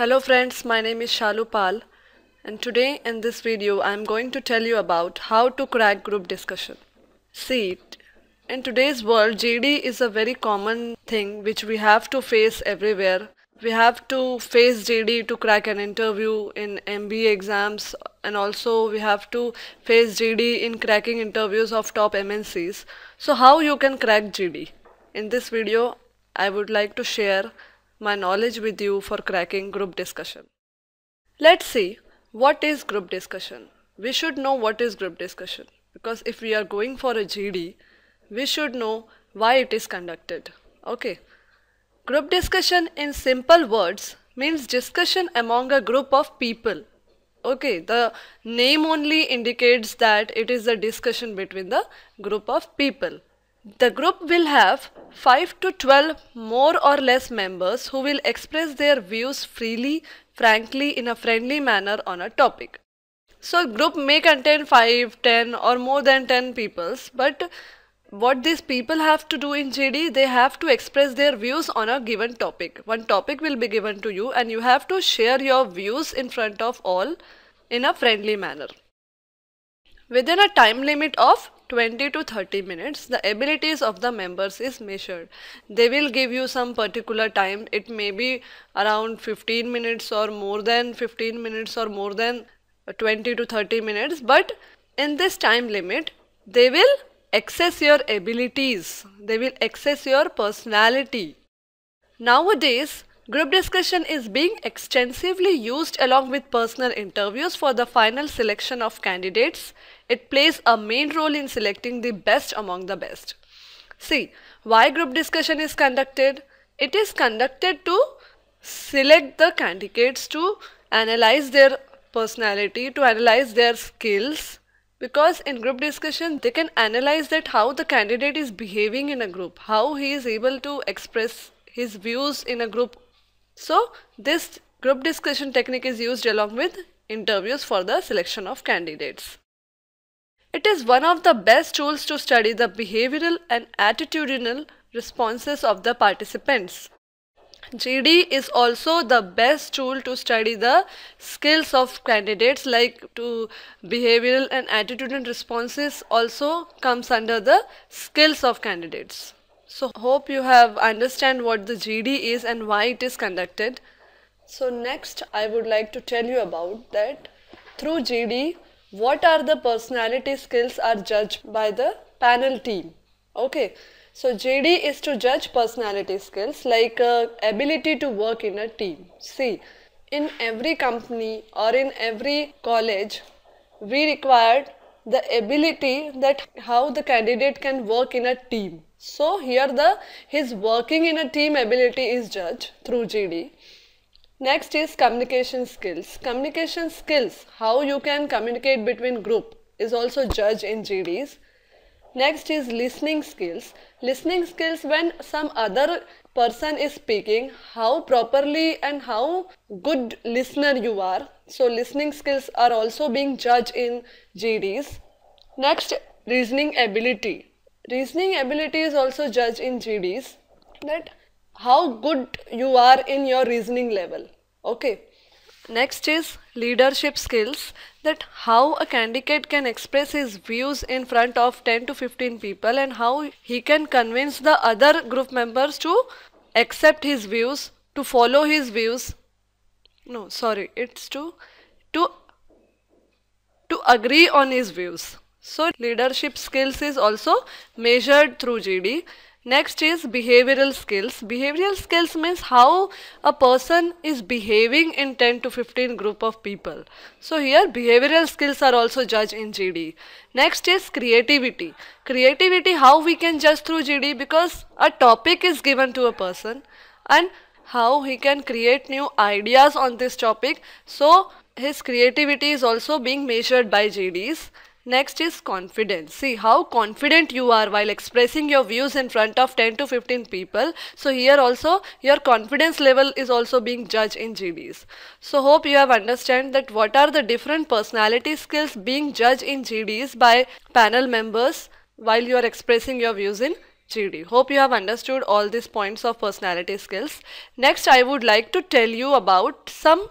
Hello friends, my name is Shalu Pal, and today in this video I am going to tell you about how to crack group discussion. See, in today's world GD is a very common thing which we have to face everywhere. We have to face GD to crack an interview in MBA exams, and also we have to face GD in cracking interviews of top MNCs. So how you can crack GD? In this video I would like to share my knowledge with you for cracking group discussion. Let's see what is group discussion. We should know what is group discussion because if we are going for a GD, we should know why it is conducted. Okay. Group discussion in simple words means discussion among a group of people. Okay, the name only indicates that it is a discussion between the group of people. The group will have 5 to 12 more or less members who will express their views freely, frankly, in a friendly manner on a topic. So group may contain 5, 10 or more than 10 people, but what these people have to do in GD, they have to express their views on a given topic. One topic will be given to you and you have to share your views in front of all in a friendly manner. Within a time limit of 20 to 30 minutes, the abilities of the members is measured. They will give you some particular time. It may be around 15 minutes or more than 15 minutes or more than 20 to 30 minutes. But in this time limit, they will assess your abilities. They will assess your personality. Nowadays, group discussion is being extensively used along with personal interviews for the final selection of candidates. It plays a main role in selecting the best among the best. See, why group discussion is conducted? It is conducted to select the candidates, to analyze their personality, to analyze their skills. Because in group discussion, they can analyze that how the candidate is behaving in a group, how he is able to express his views in a group. So this group discussion technique is used along with interviews for the selection of candidates. It is one of the best tools to study the behavioral and attitudinal responses of the participants. GD is also the best tool to study the skills of candidates, like to behavioral and attitudinal responses also comes under the skills of candidates. So hope you have understand what the GD is and why it is conducted. So next I would like to tell you about that through GD what are the personality skills are judged by the panel team. Okay, so GD is to judge personality skills like ability to work in a team. See, in every company or in every college we required the ability that how the candidate can work in a team. So here his working in a team ability is judged through GD. Next is communication skills. Communication skills, how you can communicate between group, is also judged in GDs. Next is listening skills. Listening skills, when some other person is speaking, how properly and how good listener you are. So listening skills are also being judged in GDs. Next, reasoning ability. Reasoning ability is also judged in GDs, that how good you are in your reasoning level. Okay. Next is leadership skills, that how a candidate can express his views in front of 10 to 15 people and how he can convince the other group members to accept his views, to follow his views. No, sorry, it's to agree on his views. So leadership skills is also measured through GD. Next is behavioral skills. Behavioral skills means how a person is behaving in 10 to 15 group of people. So here behavioral skills are also judged in GD. Next is creativity. Creativity, how we can judge through GD, because a topic is given to a person and how he can create new ideas on this topic. So his creativity is also being measured by GDs. Next is confidence. See how confident you are while expressing your views in front of 10 to 15 people. So here also your confidence level is also being judged in GDs. So hope you have understand that what are the different personality skills being judged in GDs by panel members while you are expressing your views in GD. Hope you have understood all these points of personality skills. Next, I would like to tell you about some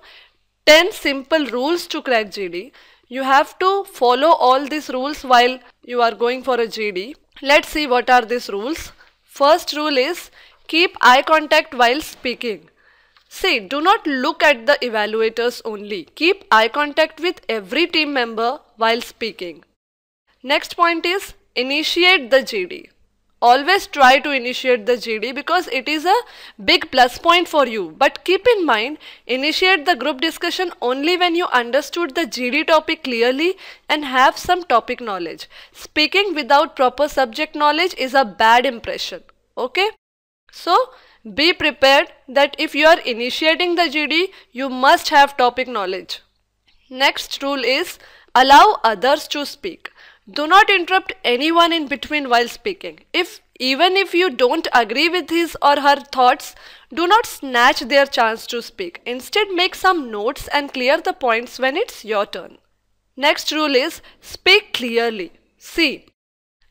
10 simple rules to crack GD. You have to follow all these rules while you are going for a GD. Let's see what are these rules. First rule is keep eye contact while speaking. See, do not look at the evaluators only. Keep eye contact with every team member while speaking. Next point is initiate the GD. Always try to initiate the GD because it is a big plus point for you. But keep in mind, initiate the group discussion only when you understood the GD topic clearly and have some topic knowledge. Speaking without proper subject knowledge is a bad impression. Okay? So, be prepared that if you are initiating the GD, you must have topic knowledge. Next rule is allow others to speak. Do not interrupt anyone in between while speaking. Even if you don't agree with his or her thoughts, do not snatch their chance to speak. Instead, make some notes and clear the points when it's your turn. Next rule is speak clearly. See,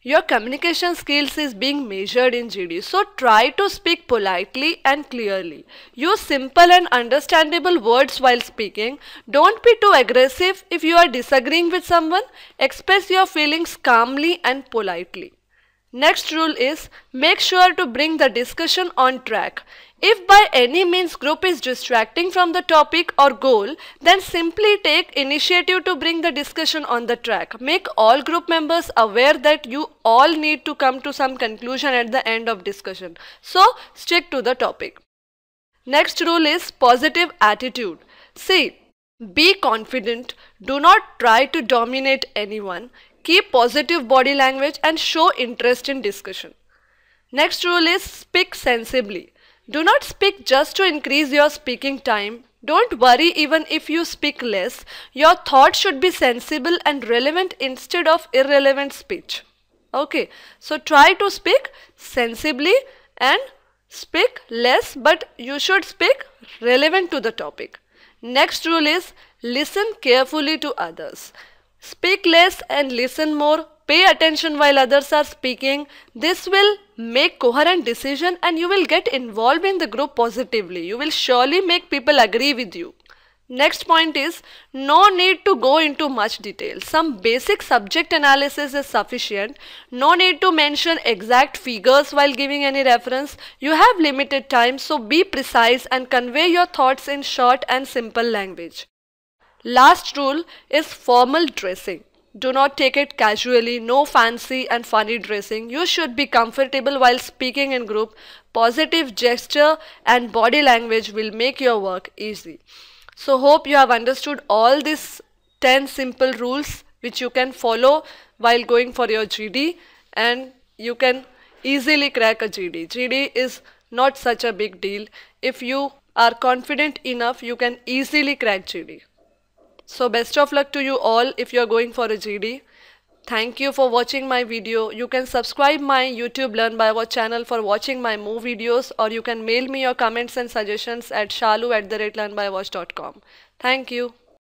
your communication skills is being measured in GD, so try to speak politely and clearly. Use simple and understandable words while speaking. Don't be too aggressive if you are disagreeing with someone. Express your feelings calmly and politely. Next rule is make sure to bring the discussion on track. If by any means group is distracting from the topic or goal, then simply take initiative to bring the discussion on the track. Make all group members aware that you all need to come to some conclusion at the end of discussion. So, stick to the topic. Next rule is positive attitude. See, be confident. Do not try to dominate anyone. Keep positive body language and show interest in discussion. Next rule is speak sensibly. Do not speak just to increase your speaking time. Don't worry even if you speak less. Your thoughts should be sensible and relevant instead of irrelevant speech. Okay, so try to speak sensibly and speak less, but you should speak relevant to the topic. Next rule is listen carefully to others. Speak less and listen more. Pay attention while others are speaking. This will make coherent decision and you will get involved in the group positively. You will surely make people agree with you. Next point is no need to go into much detail. Some basic subject analysis is sufficient. No need to mention exact figures while giving any reference. You have limited time, so be precise and convey your thoughts in short and simple language. Last rule is formal dressing. Do not take it casually, no fancy and funny dressing. You should be comfortable while speaking in group. Positive gesture and body language will make your work easy. So hope you have understood all these 10 simple rules which you can follow while going for your GD, and you can easily crack a GD. GD is not such a big deal. If you are confident enough, you can easily crack GD. So best of luck to you all if you are going for a GD. Thank you for watching my video. You can subscribe my YouTube Learn by Watch channel for watching my more videos, or you can mail me your comments and suggestions at shalu@learnbywatch.com. Thank you.